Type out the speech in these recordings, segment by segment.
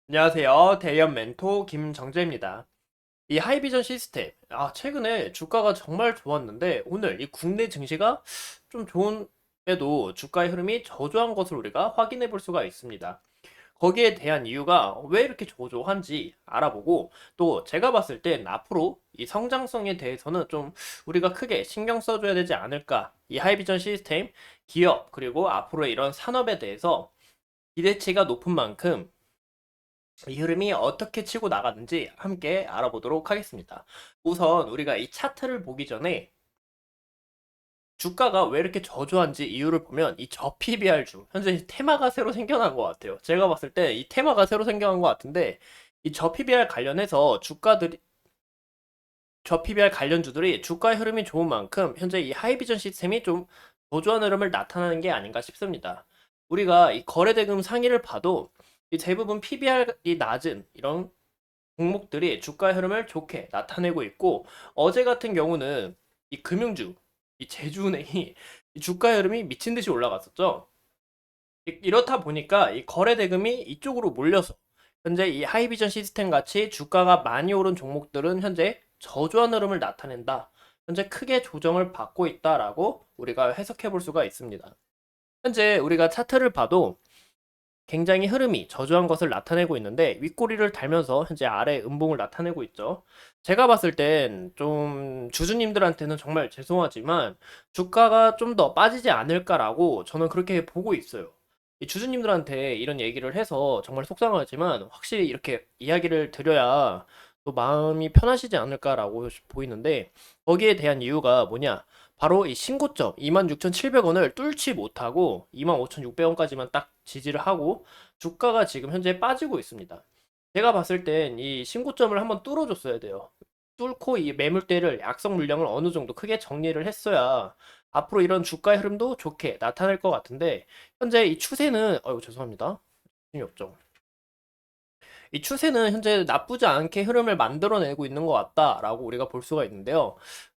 안녕하세요. 대연 멘토 김정재입니다. 이 하이비전 시스템, 최근에 주가가 정말 좋았는데, 오늘 이 국내 증시가 좀 좋은에도 주가의 흐름이 저조한 것을 우리가 확인해 볼 수가 있습니다. 거기에 대한 이유가 왜 이렇게 저조한지 알아보고, 또 제가 봤을 땐 앞으로 이 성장성에 대해서는 좀 우리가 크게 신경 써줘야 되지 않을까. 이 하이비전 시스템, 기업, 그리고 앞으로 이런 산업에 대해서 기대치가 높은 만큼 이 흐름이 어떻게 치고 나가는지 함께 알아보도록 하겠습니다. 우선 우리가 이 차트를 보기 전에 주가가 왜 이렇게 저조한지 이유를 보면 이 저PBR주 현재 테마가 새로 생겨난 것 같아요. 제가 봤을 때 이 테마가 새로 생겨난 것 같은데 이 저PBR 관련해서 저PBR 관련주들이 주가의 흐름이 좋은 만큼 현재 이 하이비전 시스템이 좀 저조한 흐름을 나타나는 게 아닌가 싶습니다. 우리가 이 거래대금 상위를 봐도 이 대부분 PBR이 낮은 이런 종목들이 주가의 흐름을 좋게 나타내고 있고 어제 같은 경우는 이 금융주, 이 제주은행이 이 주가의 흐름이 미친 듯이 올라갔었죠. 이렇다 보니까 이 거래 대금이 이쪽으로 몰려서 현재 이 하이비전 시스템 같이 주가가 많이 오른 종목들은 현재 저조한 흐름을 나타낸다. 현재 크게 조정을 받고 있다라고 우리가 해석해 볼 수가 있습니다. 현재 우리가 차트를 봐도 굉장히 흐름이 저조한 것을 나타내고 있는데 윗꼬리를 달면서 현재 아래 음봉을 나타내고 있죠. 제가 봤을 땐 좀 주주님들한테는 정말 죄송하지만 주가가 좀 더 빠지지 않을까라고 저는 그렇게 보고 있어요. 이 주주님들한테 이런 얘기를 해서 정말 속상하지만 확실히 이렇게 이야기를 드려야 또 마음이 편하시지 않을까라고 보이는데 거기에 대한 이유가 뭐냐? 바로 이 신고점 26,700원을 뚫지 못하고 25,600원까지만 딱 지지를 하고 주가가 지금 현재 빠지고 있습니다. 제가 봤을 땐 이 신고점을 한번 뚫어줬어야 돼요. 뚫고 이 매물대를 약성 물량을 어느 정도 크게 정리를 했어야 앞으로 이런 주가의 흐름도 좋게 나타날 것 같은데 현재 이 추세는 죄송합니다. 힘이 없죠. 이 추세는 현재 나쁘지 않게 흐름을 만들어내고 있는 것 같다라고 우리가 볼 수가 있는데요.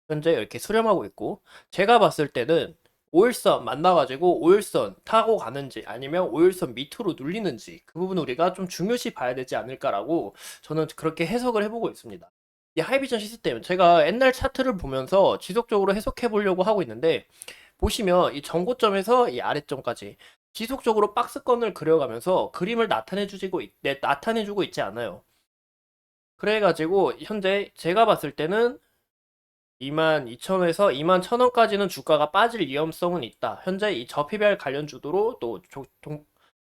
현재 이렇게 수렴하고 있고 제가 봤을 때는 5일선 만나가지고 5일선 타고 가는지 아니면 5일선 밑으로 눌리는지 그 부분 우리가 좀 중요시 봐야 되지 않을까라고 저는 그렇게 해석을 해보고 있습니다. 이 하이비전 시스템 제가 옛날 차트를 보면서 지속적으로 해석해 보려고 하고 있는데 보시면 이 전고점에서 이 아래점까지 지속적으로 박스권을 그려가면서 그림을 나타내주고 있지 않아요. 그래가지고 현재 제가 봤을 때는 22,000원에서 21,000원까지는 주가가 빠질 위험성은 있다. 현재 이 저PBR 관련 주도로 또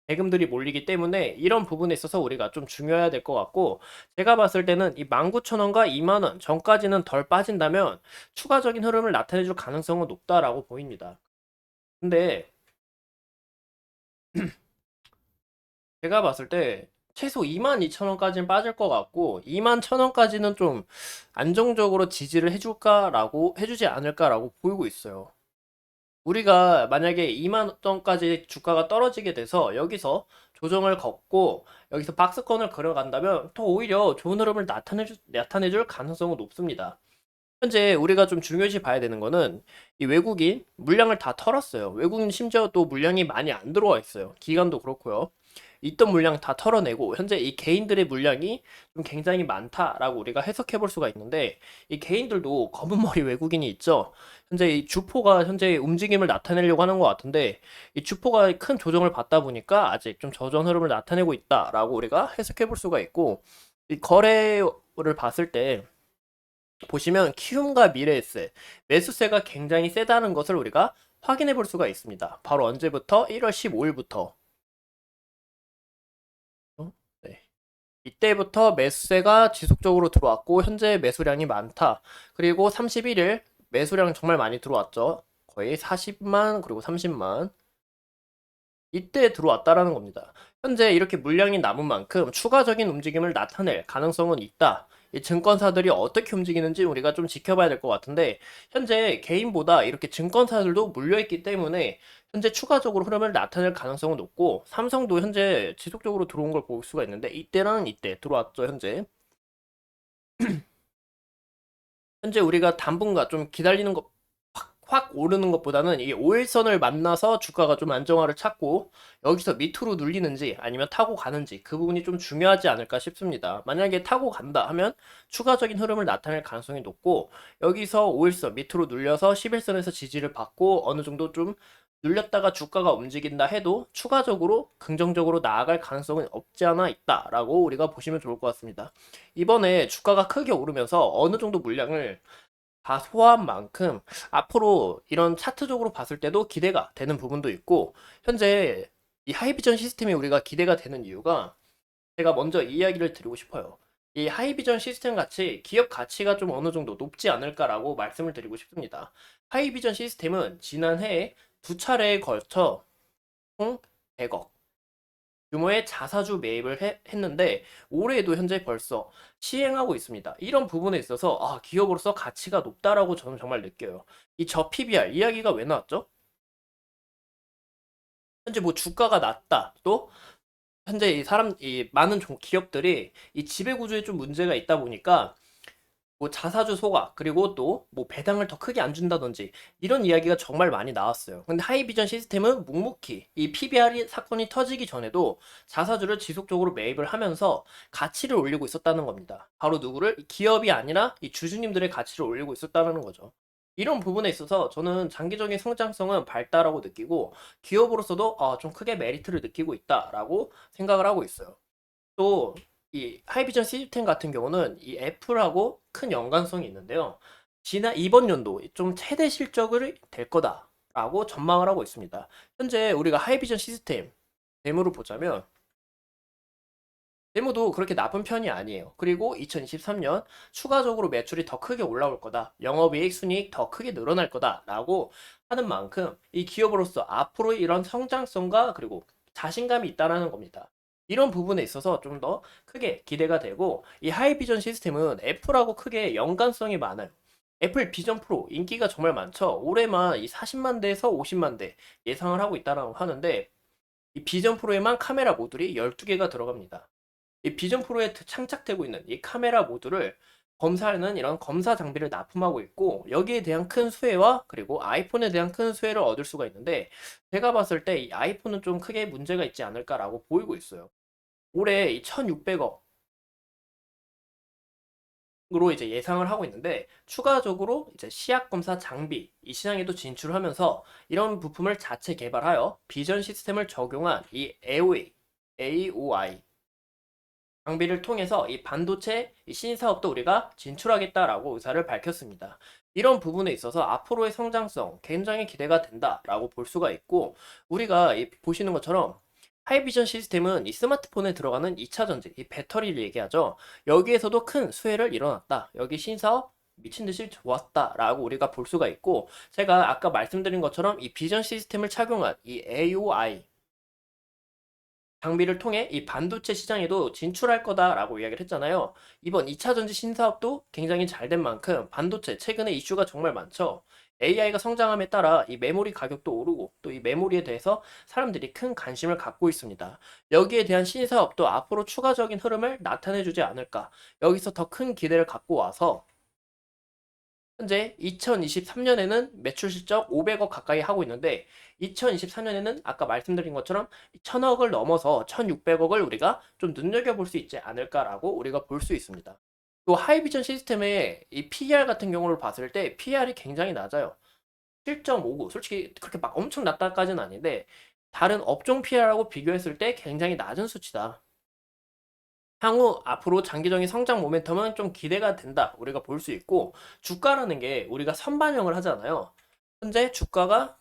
대금들이 몰리기 때문에 이런 부분에 있어서 우리가 좀 중요해야 될 것 같고 제가 봤을 때는 이 19,000원과 2만원 전까지는 덜 빠진다면 추가적인 흐름을 나타내줄 가능성은 높다라고 보입니다. 근데 제가 봤을 때 최소 22,000원까지는 빠질 것 같고 21,000원까지는 좀 안정적으로 지지를 해주지 않을까라고 보이고 있어요. 우리가 만약에 2만 원까지 주가가 떨어지게 돼서 여기서 조정을 걷고 여기서 박스권을 걸어간다면 더 오히려 좋은 흐름을 나타내줄 가능성은 높습니다. 현재 우리가 좀 중요시 봐야 되는 거는 이 외국인 물량을 다 털었어요. 외국인 심지어 또 물량이 많이 안 들어와 있어요. 기간도 그렇고요. 있던 물량 다 털어내고 현재 이 개인들의 물량이 좀 굉장히 많다라고 우리가 해석해 볼 수가 있는데 이 개인들도 검은 머리 외국인이 있죠. 현재 이 주포가 현재 움직임을 나타내려고 하는 것 같은데 이 주포가 큰 조정을 받다 보니까 아직 좀 저전 흐름을 나타내고 있다라고 우리가 해석해 볼 수가 있고 이 거래를 봤을 때 보시면 키움과 미래에셋 매수세가 굉장히 세다는 것을 우리가 확인해 볼 수가 있습니다. 바로 언제부터? 1월 15일부터. 네. 이때부터 매수세가 지속적으로 들어왔고 현재 매수량이 많다. 그리고 31일 매수량 정말 많이 들어왔죠. 거의 40만 그리고 30만. 이때 들어왔다라는 겁니다. 현재 이렇게 물량이 남은 만큼 추가적인 움직임을 나타낼 가능성은 있다. 이 증권사들이 어떻게 움직이는지 우리가 좀 지켜봐야 될 것 같은데 현재 개인보다 이렇게 증권사들도 물려있기 때문에 현재 추가적으로 흐름을 나타낼 가능성은 높고 삼성도 현재 지속적으로 들어온 걸 볼 수가 있는데 이때랑 이때 들어왔죠 현재. 현재 우리가 당분간 좀 기다리는 것 확 오르는 것보다는 이 5일선을 만나서 주가가 좀 안정화를 찾고 여기서 밑으로 눌리는지 아니면 타고 가는지 그 부분이 좀 중요하지 않을까 싶습니다. 만약에 타고 간다 하면 추가적인 흐름을 나타낼 가능성이 높고 여기서 5일선 밑으로 눌려서 11선에서 지지를 받고 어느 정도 좀 눌렸다가 주가가 움직인다 해도 추가적으로 긍정적으로 나아갈 가능성은 없지 않아 있다라고 우리가 보시면 좋을 것 같습니다. 이번에 주가가 크게 오르면서 어느 정도 물량을 다 소화한 만큼 앞으로 이런 차트적으로 봤을 때도 기대가 되는 부분도 있고 현재 이 하이비전 시스템이 우리가 기대가 되는 이유가 제가 먼저 이야기를 드리고 싶어요. 이 하이비전 시스템 같이 기업 가치가 좀 어느 정도 높지 않을까라고 말씀을 드리고 싶습니다. 하이비전 시스템은 지난해에 두 차례에 걸쳐 총 100억 규모의 자사주 매입을 했는데 올해에도 현재 벌써 시행하고 있습니다. 이런 부분에 있어서 기업으로서 가치가 높다라고 저는 정말 느껴요. 이 저 PBR 이야기가 왜 나왔죠? 현재 뭐 주가가 낮다. 또 현재 이 많은 기업들이 이 지배 구조에 좀 문제가 있다 보니까 뭐 자사주 소각 그리고 또 뭐 배당을 더 크게 안 준다든지 이런 이야기가 정말 많이 나왔어요. 근데 하이비전 시스템은 묵묵히 이 PBR 사건이 터지기 전에도 자사주를 지속적으로 매입을 하면서 가치를 올리고 있었다는 겁니다. 바로 누구를? 기업이 아니라 이 주주님들의 가치를 올리고 있었다는 거죠. 이런 부분에 있어서 저는 장기적인 성장성은 밝다라고 느끼고 기업으로서도 좀 크게 메리트를 느끼고 있다라고 생각을 하고 있어요. 또 이 하이비전 시스템 같은 경우는 이 애플하고 큰 연관성이 있는데요. 지난 이번 연도 좀 최대 실적을 될 거다라고 전망을 하고 있습니다. 현재 우리가 하이비전 시스템 재무를 보자면 재무도 그렇게 나쁜 편이 아니에요. 그리고 2023년 추가적으로 매출이 더 크게 올라올 거다. 영업이익, 순이익 더 크게 늘어날 거다라고 하는 만큼 이 기업으로서 앞으로 이런 성장성과 그리고 자신감이 있다라는 겁니다. 이런 부분에 있어서 좀 더 크게 기대가 되고 이 하이비전 시스템은 애플하고 크게 연관성이 많아요. 애플 비전 프로 인기가 정말 많죠. 올해만 이 40만 대에서 50만 대 예상을 하고 있다라고 하는데 이 비전 프로에만 카메라 모듈이 12개가 들어갑니다. 이 비전 프로에 장착되고 있는 이 카메라 모듈을 검사하는 이런 검사 장비를 납품하고 있고 여기에 대한 큰 수혜와 그리고 아이폰에 대한 큰 수혜를 얻을 수가 있는데 제가 봤을 때 이 아이폰은 좀 크게 문제가 있지 않을까라고 보이고 있어요. 올해 이 1,600억으로 이제 예상을 하고 있는데 추가적으로 이제 시약 검사 장비 이 시장에도 진출하면서 이런 부품을 자체 개발하여 비전 시스템을 적용한 이 AOI 장비를 통해서 이 반도체 신사업도 우리가 진출하겠다라고 의사를 밝혔습니다. 이런 부분에 있어서 앞으로의 성장성 굉장히 기대가 된다라고 볼 수가 있고 우리가 보시는 것처럼 하이비전 시스템은 이 스마트폰에 들어가는 2차 전지, 이 배터리를 얘기하죠. 여기에서도 큰 수혜를 일어났다. 여기 신사업 미친 듯이 좋았다라고 우리가 볼 수가 있고 제가 아까 말씀드린 것처럼 이 비전 시스템을 착용한 이 AOI 장비를 통해 이 반도체 시장에도 진출할 거다라고 이야기를 했잖아요. 이번 2차 전지 신사업도 굉장히 잘 된 만큼 반도체 최근에 이슈가 정말 많죠. AI가 성장함에 따라 이 메모리 가격도 오르고 또 이 메모리에 대해서 사람들이 큰 관심을 갖고 있습니다. 여기에 대한 신사업도 앞으로 추가적인 흐름을 나타내주지 않을까. 여기서 더 큰 기대를 갖고 와서 현재 2023년에는 매출 실적 500억 가까이 하고 있는데 2024년에는 아까 말씀드린 것처럼 1000억을 넘어서 1600억을 우리가 좀 눈여겨볼 수 있지 않을까라고 우리가 볼 수 있습니다. 또 하이비전 시스템의 이 PER 같은 경우를 봤을 때 PER이 굉장히 낮아요. 7.59 솔직히 그렇게 막 엄청 낮다까지는 아닌데 다른 업종 PER하고 비교했을 때 굉장히 낮은 수치다. 향후 앞으로 장기적인 성장 모멘텀은 좀 기대가 된다. 우리가 볼 수 있고 주가라는 게 우리가 선반영을 하잖아요. 현재 주가가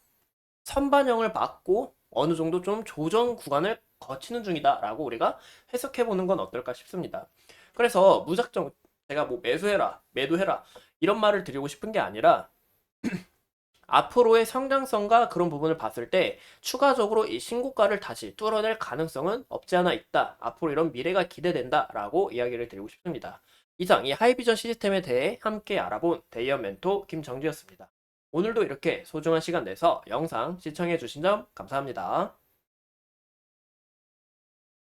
선반영을 맞고 어느 정도 좀 조정 구간을 거치는 중이다라고 우리가 해석해 보는 건 어떨까 싶습니다. 그래서 무작정 제가 뭐 매수해라, 매도해라 이런 말을 드리고 싶은 게 아니라 앞으로의 성장성과 그런 부분을 봤을 때 추가적으로 이 신고가를 다시 뚫어낼 가능성은 없지 않아 있다. 앞으로 이런 미래가 기대된다라고 이야기를 드리고 싶습니다. 이상 이 하이비전 시스템에 대해 함께 알아본 데이어 멘토 김정지였습니다. 오늘도 이렇게 소중한 시간 내서 영상 시청해 주신 점 감사합니다.